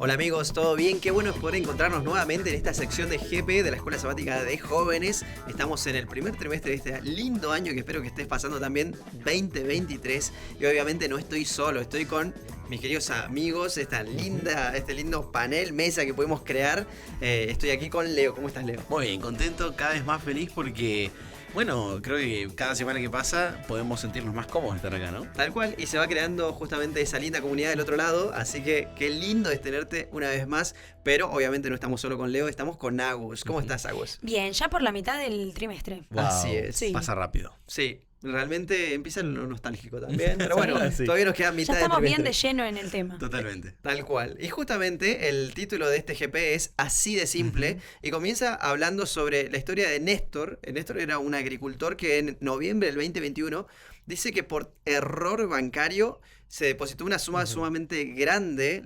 Hola amigos, ¿todo bien? Qué bueno es poder encontrarnos nuevamente en esta sección de GP de la Escuela Sabática de Jóvenes. Estamos en el primer trimestre de este lindo año que espero que estés pasando también, 2023. Y obviamente no estoy solo, estoy con mis queridos amigos, este lindo panel, mesa que pudimos crear. Estoy aquí con Leo. ¿Cómo estás, Leo? Muy bien, contento, cada vez más feliz porque, bueno, creo que cada semana que pasa podemos sentirnos más cómodos de estar acá, ¿no? Tal cual, y se va creando justamente esa linda comunidad del otro lado, así que qué lindo es tenerte una vez más, pero obviamente no estamos solo con Leo, estamos con Agus. ¿Cómo estás, Agus? Bien, ya por la mitad del trimestre. Wow, Así es. Sí. Pasa rápido. Sí, realmente empieza lo nostálgico también, pero bueno, Sí. todavía nos queda mitad Ya estamos del bien de trimestre. lleno en el tema. Totalmente. Tal cual. Y justamente el título de este GP es así de simple y comienza hablando sobre la historia de Néstor. Néstor era un agricultor que en noviembre del 2021 dice que por error bancario se depositó una suma sumamente grande,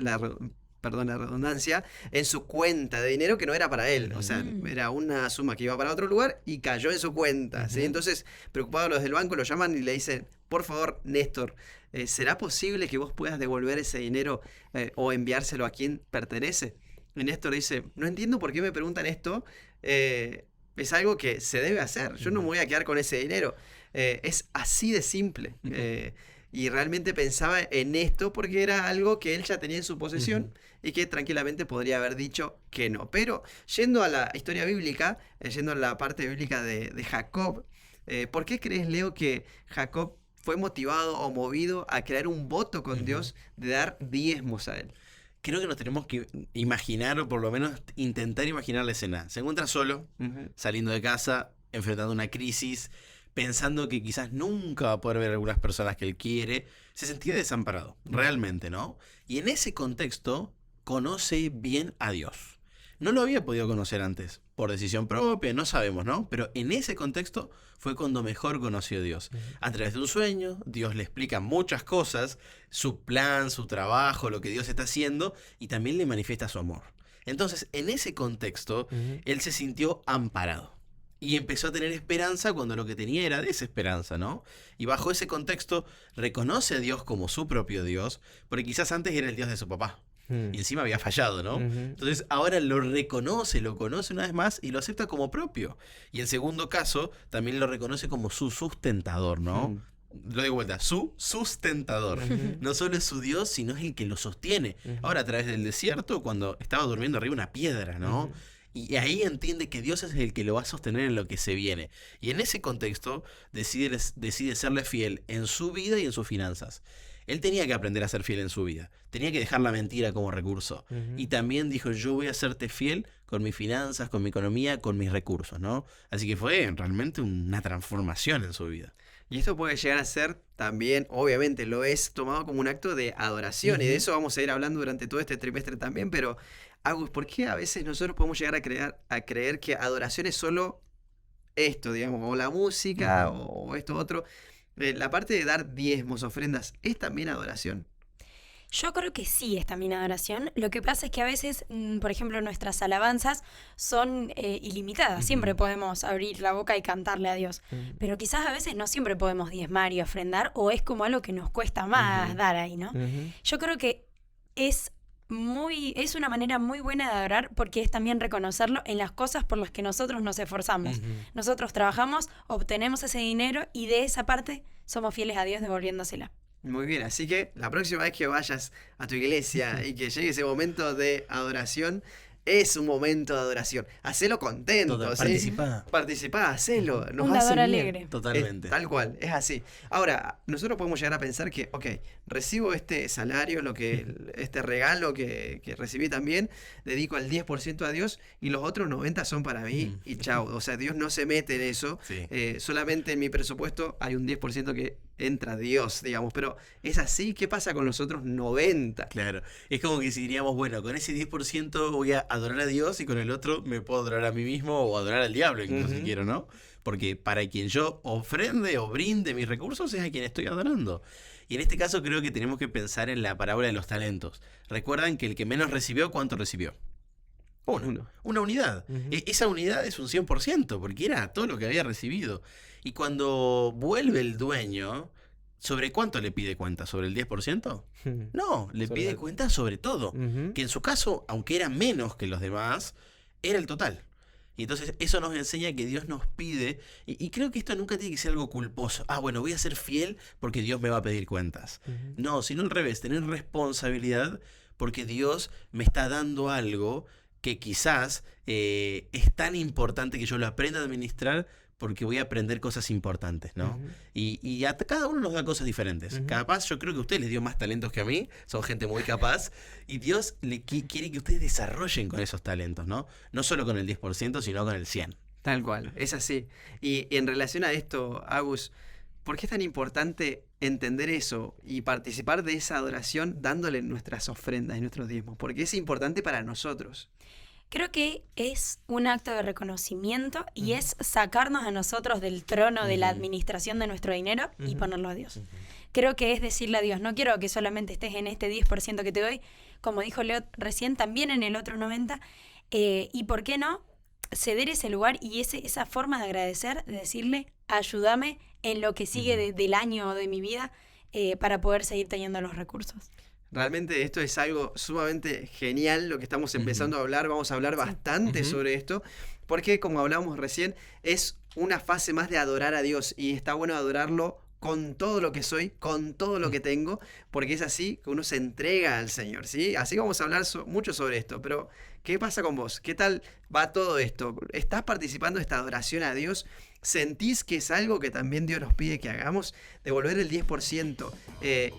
perdón la redundancia, en su cuenta de dinero que no era para él. O sea, era una suma que iba para otro lugar y cayó en su cuenta, ¿sí? Entonces, preocupados los del banco lo llaman y le dicen, por favor, Néstor, ¿será posible que vos puedas devolver ese dinero o enviárselo a quien pertenece? Y Néstor dice, no entiendo por qué me preguntan esto. Es algo que se debe hacer. Yo no me voy a quedar con ese dinero. Es así de simple. Y realmente pensaba en esto porque era algo que él ya tenía en su posesión y que tranquilamente podría haber dicho que no. Pero yendo a la historia bíblica, yendo a la parte bíblica de Jacob, ¿por qué crees, Leo, que Jacob fue motivado o movido a crear un voto con Dios de dar diezmos a él? Creo que nos tenemos que imaginar, o por lo menos intentar imaginar la escena. Se encuentra solo, saliendo de casa, enfrentando una crisis, pensando que quizás nunca va a poder ver a algunas personas que él quiere. Se sentía desamparado, realmente, ¿no? Y en ese contexto conoce bien a Dios. No lo había podido conocer antes, por decisión propia, no sabemos, ¿no? Pero en ese contexto fue cuando mejor conoció a Dios. A través de un sueño, Dios le explica muchas cosas, su plan, su trabajo, lo que Dios está haciendo, y también le manifiesta su amor. Entonces, en ese contexto, él se sintió amparado. Y empezó a tener esperanza cuando lo que tenía era desesperanza, ¿no? Y bajo ese contexto, reconoce a Dios como su propio Dios, porque quizás antes era el Dios de su papá. Y encima había fallado, ¿no? Entonces ahora lo reconoce, lo conoce una vez más y lo acepta como propio. Y en segundo caso, también lo reconoce como su sustentador, ¿no? Lo digo vuelta, su sustentador. No solo es su Dios, sino es el que lo sostiene. Ahora a través del desierto, cuando estaba durmiendo arriba de una piedra, ¿no? Y ahí entiende que Dios es el que lo va a sostener en lo que se viene. Y en ese contexto decide serle fiel en su vida y en sus finanzas. Él tenía que aprender a ser fiel en su vida. Tenía que dejar la mentira como recurso. Y también dijo, yo voy a serte fiel con mis finanzas, con mi economía, con mis recursos, ¿no? Así que fue realmente una transformación en su vida. Y esto puede llegar a ser también, obviamente, lo es tomado como un acto de adoración. Y de eso vamos a ir hablando durante todo este trimestre también. Pero, Agus, ¿por qué a veces nosotros podemos llegar a creer que adoración es solo esto, digamos, o la música, o esto otro? La parte de dar diezmos, ofrendas, ¿es también adoración? Yo creo que sí es también adoración. Lo que pasa es que a veces, por ejemplo, nuestras alabanzas son ilimitadas. Siempre podemos abrir la boca y cantarle a Dios. Pero quizás a veces no siempre podemos diezmar y ofrendar, o es como algo que nos cuesta más dar ahí, ¿no? Yo creo que es una manera muy buena de adorar porque es también reconocerlo en las cosas por las que nosotros nos esforzamos. Nosotros trabajamos, obtenemos ese dinero y de esa parte somos fieles a Dios devolviéndosela. Muy bien, así que la próxima vez que vayas a tu iglesia y que llegue ese momento de adoración, es un momento de adoración. Hacelo contento, ¿sí? Participá, hacelo. Nos Un hace dador bien. alegre. Totalmente. Tal cual, es así. Ahora, nosotros podemos llegar a pensar que, ok, recibo este salario, este regalo que recibí también, dedico el 10% a Dios y los otros 90% son para mí y chao. O sea, Dios no se mete en eso. Sí. Solamente en mi presupuesto hay un 10% que entra Dios, digamos. Pero es así, ¿qué pasa con los otros 90%? Claro, es como que si diríamos, bueno, con ese 10% voy a adorar a Dios y con el otro me puedo adorar a mí mismo o adorar al diablo incluso si quiero, ¿no? Porque para quien yo ofrende o brinde mis recursos es a quien estoy adorando. Y en este caso creo que tenemos que pensar en la parábola de los talentos. Recuerdan que el que menos recibió, ¿cuánto recibió? Una unidad. Esa unidad es un 100% porque era todo lo que había recibido. Y cuando vuelve el dueño, ¿sobre cuánto le pide cuenta? ¿Sobre el 10%? No, le Sobre pide el- cuenta sobre todo. Ujú. Que en su caso, aunque era menos que los demás, era el total. Y entonces eso nos enseña que Dios nos pide, y creo que esto nunca tiene que ser algo culposo. Bueno, voy a ser fiel porque Dios me va a pedir cuentas. Ujú. No, sino al revés, tener responsabilidad porque Dios me está dando algo que quizás es tan importante que yo lo aprenda a administrar porque voy a aprender cosas importantes, ¿no? Ujú. Y a cada uno nos da cosas diferentes. Ujú. Capaz, yo creo que a ustedes les dio más talentos que a mí, son gente muy capaz, y Dios quiere que ustedes desarrollen con esos talentos, ¿no? No solo con el 10%, sino con el 100%. Tal cual, es así. Y en relación a esto, Agus, ¿por qué es tan importante entender eso y participar de esa adoración dándole nuestras ofrendas y nuestros diezmos? Porque es importante para nosotros. Creo que es un acto de reconocimiento y es sacarnos a nosotros del trono de la administración de nuestro dinero y ponerlo a Dios. Creo que es decirle a Dios, no quiero que solamente estés en este 10% que te doy, como dijo Leo recién, también en el otro 90%, y por qué no ceder ese lugar y esa forma de agradecer, de decirle, ayúdame en lo que sigue del año o de mi vida para poder seguir teniendo los recursos. Realmente esto es algo sumamente genial lo que estamos empezando a hablar. Vamos a hablar bastante sobre esto, porque como hablábamos recién, es una fase más de adorar a Dios y está bueno adorarlo con todo lo que soy, con todo lo que tengo, porque es así que uno se entrega al Señor, ¿sí? Así que vamos a hablar mucho sobre esto, pero ¿qué pasa con vos? ¿Qué tal va todo esto? ¿Estás participando de esta adoración a Dios? ¿Sentís que es algo que también Dios nos pide que hagamos? Devolver el 10%.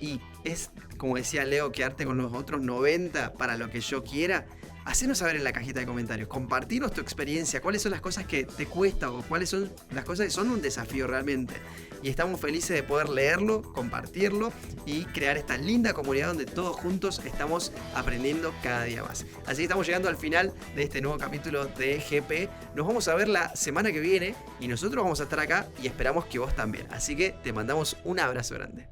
Y es, como decía Leo, quedarte con los otros 90% para lo que yo quiera. Hacenos saber en la cajita de comentarios. Compartirnos tu experiencia. ¿Cuáles son las cosas que te cuesta o cuáles son las cosas que son un desafío realmente? Y estamos felices de poder leerlo, compartirlo y crear esta linda comunidad donde todos juntos estamos aprendiendo cada día más. Así que estamos llegando al final de este nuevo capítulo de GP. Nos vamos a ver la semana que viene y nosotros vamos a estar acá y esperamos que vos también. Así que te mandamos un abrazo grande.